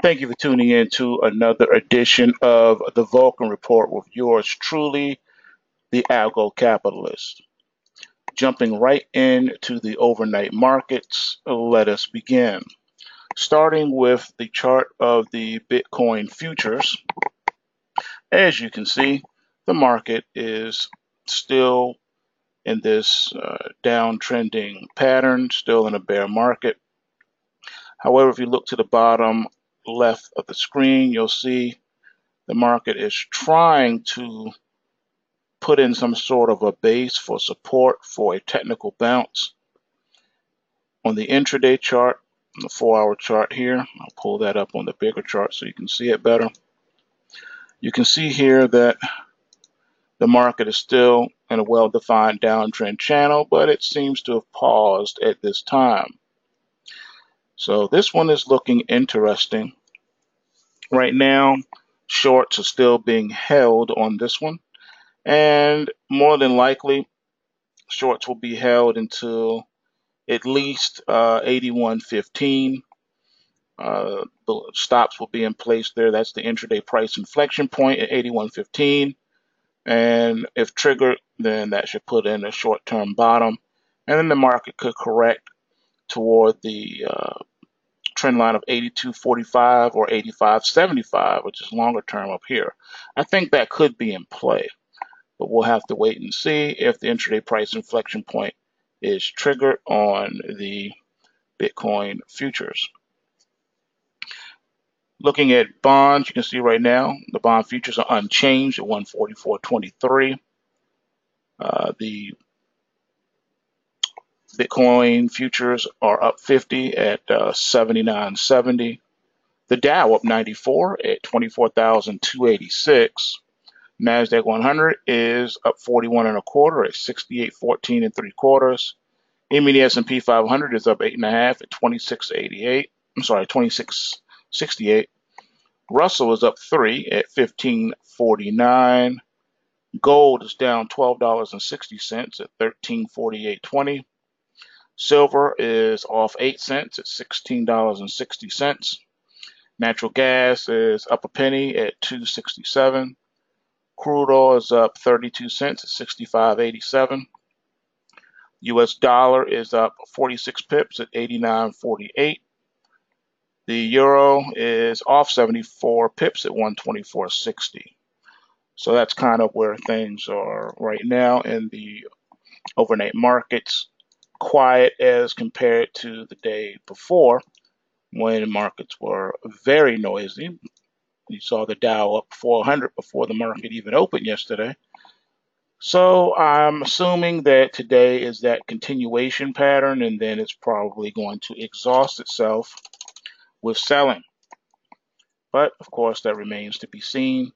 Thank you for tuning in to another edition of the Vulcan Report with yours truly, the Algo Capitalist. Jumping right into the overnight markets, let us begin. Starting with the chart of the Bitcoin futures, as you can see, the market is still in this downtrending pattern, still in a bear market. However, if you look to the bottom left of the screen, you'll see the market is trying to put in some sort of a base for support for a technical bounce. On the intraday chart, on the 4-hour chart here, I'll pull that up on the bigger chart so you can see it better. You can see here that the market is still in a well-defined downtrend channel, but it seems to have paused at this time. So this one is looking interesting. Right now, shorts are still being held on this one, and more than likely, shorts will be held until at least 81.15. The stops will be in place there. That's the intraday price inflection point at 81.15. And if triggered, then that should put in a short-term bottom. And then the market could correct toward the trend line of 82.45 or 85.75, which is longer term up here. I think that could be in play, but we'll have to wait and see if the intraday price inflection point is triggered on the Bitcoin futures. Looking at bonds, you can see right now the bond futures are unchanged at 144.23. The Bitcoin futures are up 50 at 79.70. The Dow up 94 at 24,286. NASDAQ 100 is up 41 and a quarter at 68.14 and 3/4. E-mini S&P 500 is up 8.5 at 26.88. I'm sorry, 26.68. Russell is up 3 at 15.49. Gold is down $12.60 at 13.4820. Silver is off 8 cents at $16.60. Natural gas is up a penny at 2.67. Crude oil is up 32 cents at 65.87. US dollar is up 46 pips at 89.48. The euro is off 74 pips at 124.60. So that's kind of where things are right now in the overnight markets. Quiet as compared to the day before when markets were very noisy. You saw the Dow up 400 before the market even opened yesterday. So I'm assuming that today is that continuation pattern, and then it's probably going to exhaust itself with selling. But of course, that remains to be seen,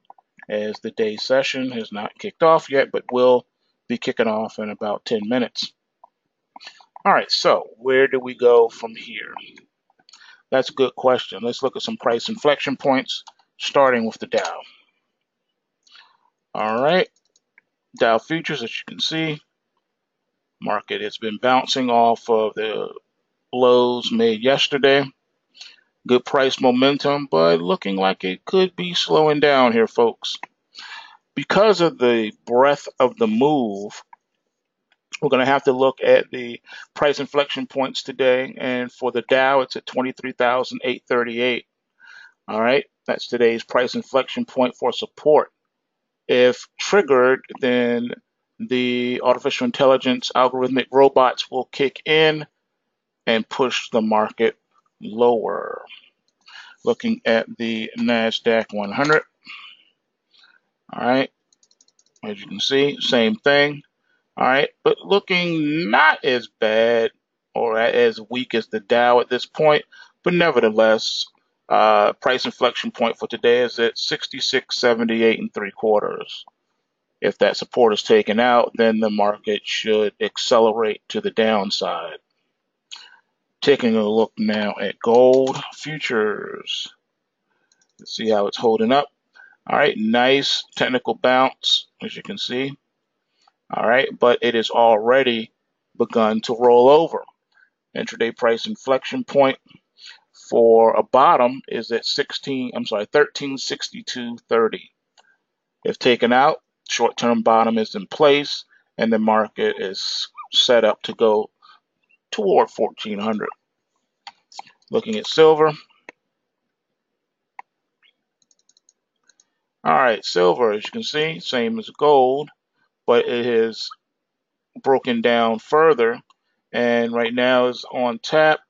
as the day session has not kicked off yet, but will be kicking off in about 10 minutes. All right, so where do we go from here? That's a good question. Let's look at some price inflection points, starting with the Dow. All right, Dow futures, as you can see, market has been bouncing off of the lows made yesterday. Good price momentum, but looking like it could be slowing down here, folks. Because of the breadth of the move, we're going to have to look at the price inflection points today. And for the Dow, it's at 23,838. All right, that's today's price inflection point for support. If triggered, then the artificial intelligence algorithmic robots will kick in and push the market lower. Looking at the NASDAQ 100. All right, as you can see, same thing. All right, but looking not as bad or as weak as the Dow at this point, but nevertheless, price inflection point for today is at 66.78 and 3/4. If that support is taken out, then the market should accelerate to the downside. Taking a look now at gold futures. Let's see how it's holding up. All right, nice technical bounce, as you can see. All right, but it has already begun to roll over. Intraday price inflection point for a bottom is at 1362.30. If taken out, short-term bottom is in place and the market is set up to go toward 1400. Looking at silver. All right, silver, as you can see, same as gold, but it has broken down further and right now is on tap.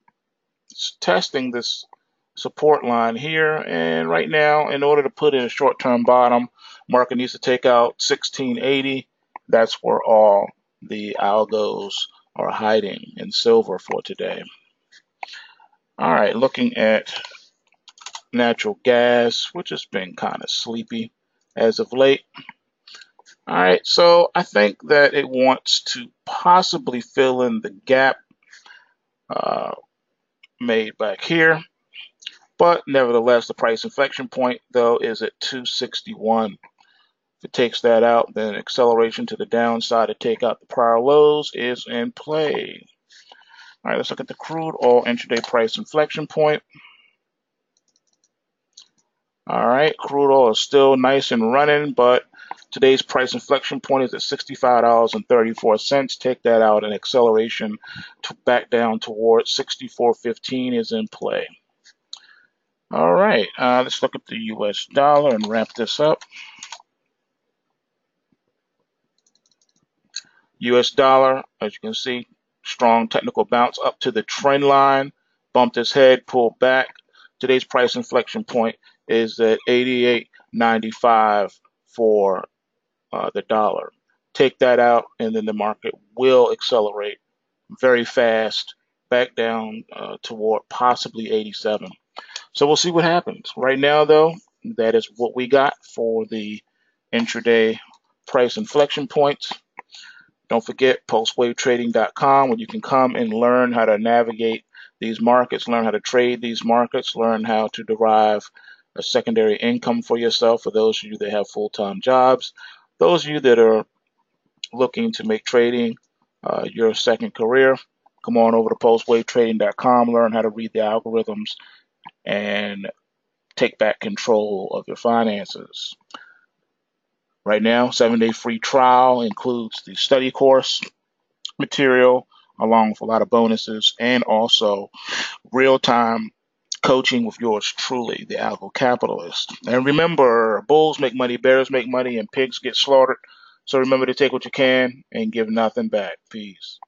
It's testing this support line here, and right now, in order to put in a short-term bottom, market needs to take out 1680. That's where all the algos are hiding in silver for today. All right, looking at natural gas, which has been kind of sleepy as of late. All right, so I think that it wants to possibly fill in the gap made back here. But nevertheless, the price inflection point, though, is at 261. If it takes that out, then acceleration to the downside to take out the prior lows is in play. All right, let's look at the crude oil intraday price inflection point. All right, crude oil is still nice and running, but today's price inflection point is at $65.34. Take that out, and acceleration to back down towards 64.15 is in play. All right, let's look at the US dollar and wrap this up. US dollar, as you can see, strong technical bounce up to the trend line, bumped its head, pulled back. Today's price inflection point is at 88.95 for the dollar. Take that out, and then the market will accelerate very fast back down toward possibly 87. So we'll see what happens. Right now, though, that is what we got for the intraday price inflection points. Don't forget pulsewavetrading.com, where you can come and learn how to navigate these markets, learn how to trade these markets, learn how to derive a secondary income for yourself for those of you that have full-time jobs. Those of you that are looking to make trading your second career, come on over to pulsewavetrading.com, learn how to read the algorithms and take back control of your finances. Right now, 7-day free trial includes the study course material along with a lot of bonuses and also real-time coaching with yours truly, the Algo Capitalist. And remember, bulls make money, bears make money, and pigs get slaughtered. So remember to take what you can and give nothing back. Peace.